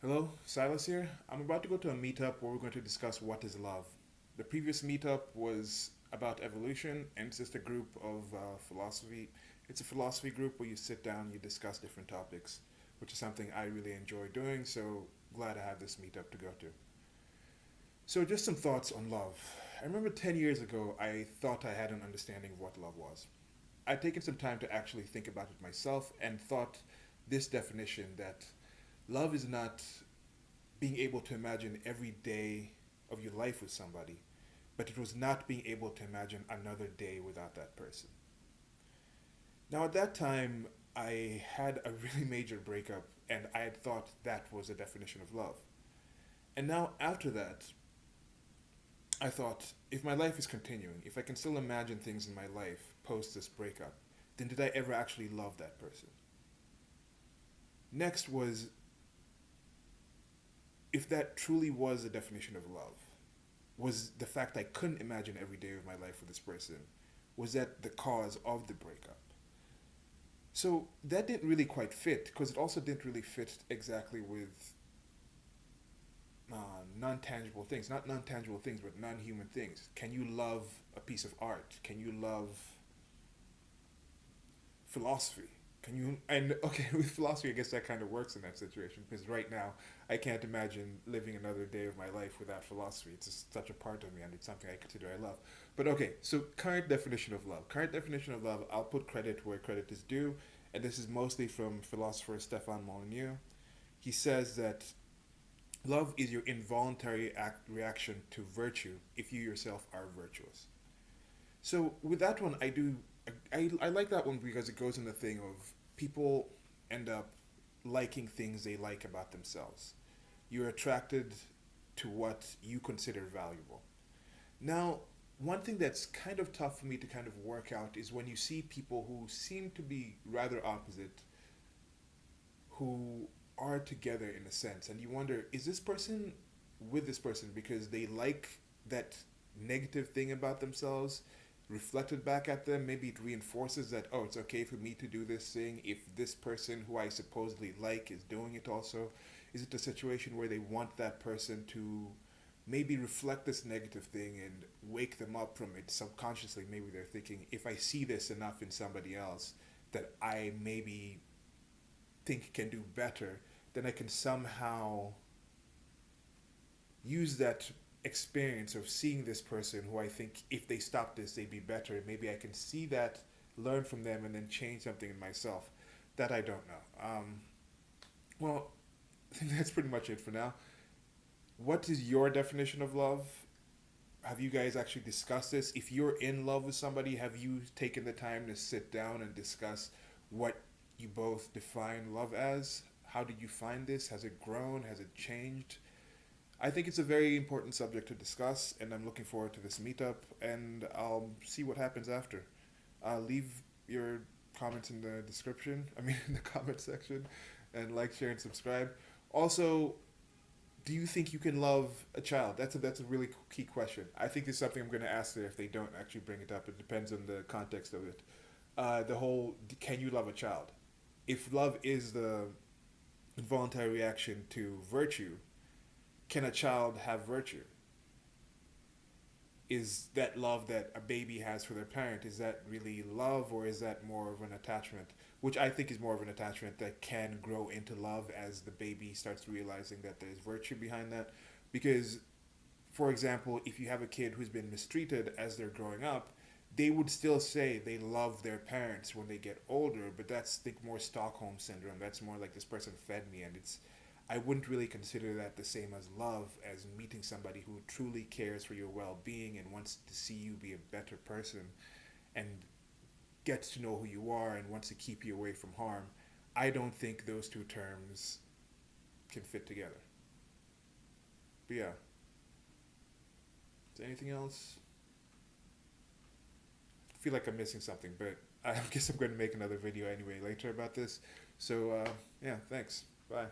Hello, Silas here. I'm about to go to a meetup where we're going to discuss what is love. The previous meetup was about evolution, and it's just a group of philosophy. It's a philosophy group where you sit down, you discuss different topics, which is something I really enjoy doing. So glad I have this meetup to go to. So just some thoughts on love. I remember 10 years ago, I thought I had an understanding of what love was. I'd taken some time to actually think about it myself and thought this definition that love is not being able to imagine every day of your life with somebody, but it was not being able to imagine another day without that person. Now, at that time, I had a really major breakup, and I had thought that was a definition of love. And now, after that, I thought if my life is continuing, if I can still imagine things in my life post this breakup, then did I ever actually love that person? Next was if that truly was a definition of love, was the fact I couldn't imagine every day of my life with this person, was that the cause of the breakup? So that didn't really quite fit because it also didn't really fit exactly with non-tangible things, not non-tangible things, but non-human things. Can you love a piece of art? Can you love philosophy? Can you, and okay, with philosophy, I guess that kind of works in that situation because right now I can't imagine living another day of my life without philosophy. It's just such a part of me and it's something I consider I love. But okay, so current definition of love. Current definition of love, I'll put credit where credit is due, and this is mostly from philosopher Stefan Molyneux. He says that love is your involuntary reaction to virtue if you yourself are virtuous. So with that one, I like that one because it goes in the thing of people end up liking things they like about themselves. You're attracted to what you consider valuable. Now, one thing that's kind of tough for me to kind of work out is when you see people who seem to be rather opposite, who are together in a sense, and you wonder, is this person with this person because they like that negative thing about themselves reflected back at them? Maybe it reinforces that, oh, it's okay for me to do this thing if this person who I supposedly like is doing it also. Is it a situation where they want that person to maybe reflect this negative thing and wake them up from it subconsciously? Maybe they're thinking, if I see this enough in somebody else that I maybe think can do better, then I can somehow use that experience of seeing this person who I think if they stop this, they'd be better. Maybe I can see that, learn from them, and then change something in myself. That I don't know. Well, I think that's pretty much it for now. What is your definition of love? Have you guys actually discussed this? If you're in love with somebody, have you taken the time to sit down and discuss what you both define love as? How did you find this? Has it grown? Has it changed? I think it's a very important subject to discuss, and I'm looking forward to this meetup, and I'll see what happens after. Leave your comments in the description, I mean, in the comment section, and like, share, and subscribe. Also, do you think you can love a child? That's a really key question. I think it's something I'm going to ask there if they don't actually bring it up. It depends on the context of it. The whole, can you love a child? If love is the involuntary reaction to virtue, can a child have virtue? Is that love that a baby has for their parent, is that really love or is that more of an attachment? Which I think is more of an attachment that can grow into love as the baby starts realizing that there's virtue behind that. Because, for example, if you have a kid who's been mistreated as they're growing up, they would still say they love their parents when they get older, but that's, I think, more Stockholm syndrome. That's more like this person fed me, and it's, I wouldn't really consider that the same as love, as meeting somebody who truly cares for your well-being and wants to see you be a better person and gets to know who you are and wants to keep you away from harm. I don't think those two terms can fit together. But yeah, is there anything else? I feel like I'm missing something, but I guess I'm going to make another video anyway later about this. So yeah, thanks. Bye.